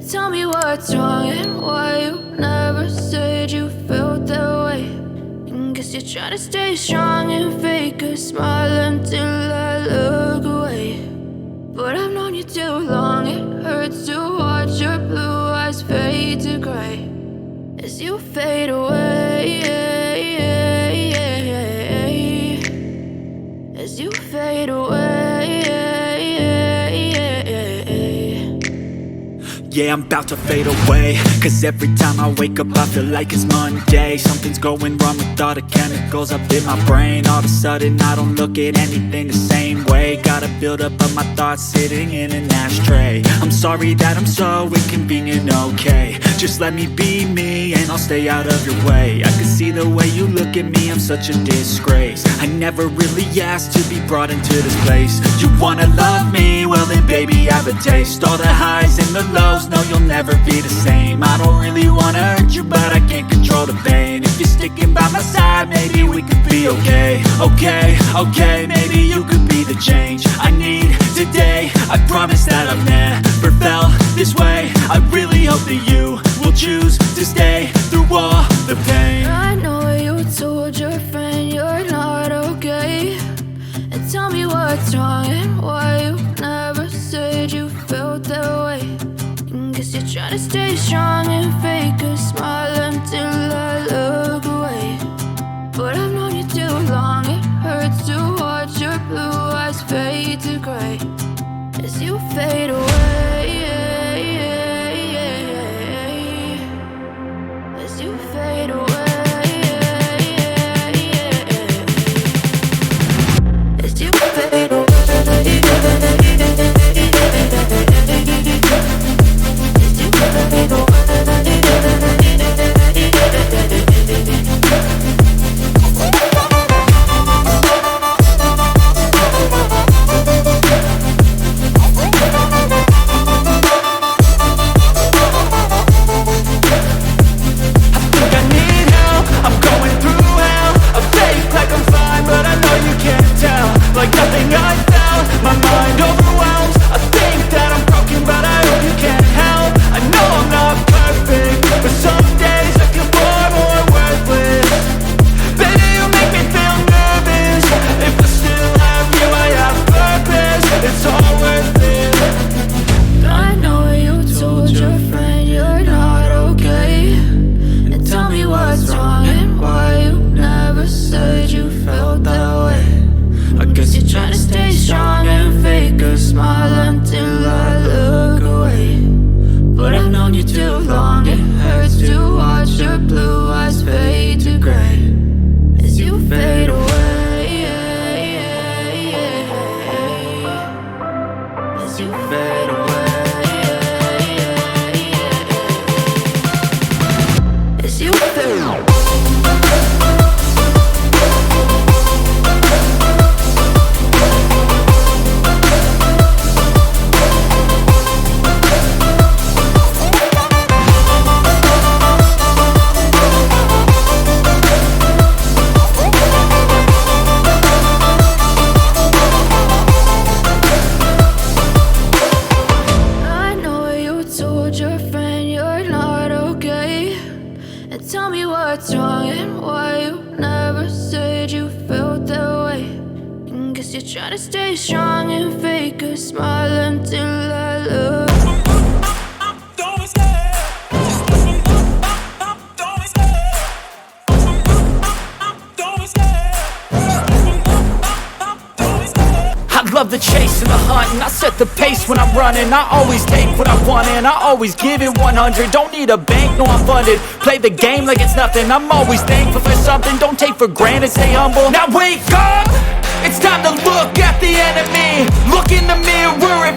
Tell me what's wrong and why you never said you felt that way. And guess you're trying to stay strong and fake a smile until I look away. But I've known you too long, it hurts to watch your blue eyes fade to gray as you fade away, as you fade away. Yeah, I'm about to fade away, cause every time I wake up I feel like it's Monday. Something's going wrong with all the chemicals up in my brain. All of a sudden I don't look at anything the same way. Got a buildup of my thoughts sitting in an ashtray. I'm sorry that I'm so inconvenient, okay. Just let me be me and I'll stay out of your way. I can see the way you look at me, I'm such a disgrace. I never really asked to be brought into this place. You wanna love me? Well then baby, have a taste. All the highs and the lows, no, you'll never be the same. I don't really wanna hurt you, but I can't control the pain. If you're sticking by my side, maybe we could be okay. Okay, maybe you could be the change I need today. I promise that I've never felt this way. I really hope that you will choose to stay through all the pain. I know you told your friend you're not okay. And tell me what's wrong and why you never said you felt that way. Guess you're trying to stay strong and fake a smile until I look away. But I've known you too long, it hurts to watch your blue eyes fade to gray as you fade away, as you fade away, as you fade away. Tell me what's wrong and why you never said you felt that way. And guess you're trying to stay strong and fake a smile until I look. Love the chase and the hunt, and I set the pace when I'm running. I always take what I want and I always give it 100. Don't need a bank, no I'm funded. Play the game like it's nothing. I'm always thankful for something. Don't take for granted, stay humble. Now wake up! It's time to look at the enemy. Look in the mirror and